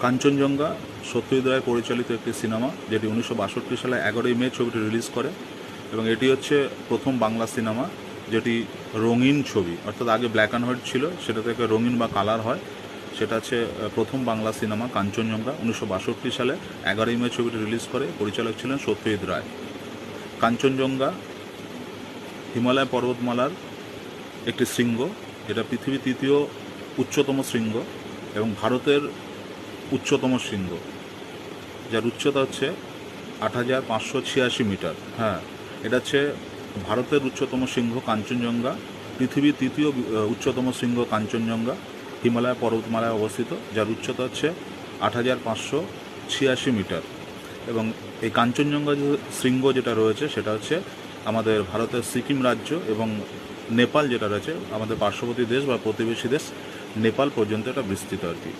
কাঞ্চনজঙ্ঘা সত্যজিৎ রায় পরিচালিত একটি সিনেমা, যেটি 1962 সালে 11ই মে ছবিটি রিলিজ করে এবং এটি হচ্ছে প্রথম বাংলা সিনেমা যেটি রঙিন ছবি, অর্থাৎ আগে ব্ল্যাক অ্যান্ড হোয়াইট ছিল, সেটা থেকে রঙিন বা কালার হয়। সেটা হচ্ছে প্রথম বাংলা সিনেমা কাঞ্চনজঙ্ঘা। 1962 সালে 11ই মে ছবিটি রিলিজ করে, পরিচালক ছিলেন সত্যজিৎ রায়। কাঞ্চনজঙ্ঘা হিমালয় পর্বতমালার একটি শৃঙ্গ, এটা পৃথিবীর তৃতীয় উচ্চতম শৃঙ্গ এবং ভারতের উচ্চতম শৃঙ্গ, যার উচ্চতা হচ্ছে 8,586 মিটার। হ্যাঁ, এটা হচ্ছে ভারতের উচ্চতম শৃঙ্গ কাঞ্চনজঙ্ঘা, পৃথিবীর তৃতীয় উচ্চতম শৃঙ্গ কাঞ্চনজঙ্ঘা হিমালয় পর্বতমালায় অবস্থিত, যার উচ্চতা হচ্ছে 8,586 মিটার। এবং এই কাঞ্চনজঙ্ঘা শৃঙ্গ যেটা রয়েছে সেটা হচ্ছে আমাদের ভারতের সিকিম রাজ্য এবং নেপাল যেটা রয়েছে আমাদের পার্শ্ববর্তী দেশ বা প্রতিবেশী দেশ নেপাল পর্যন্ত এটা বিস্তৃত আর কি।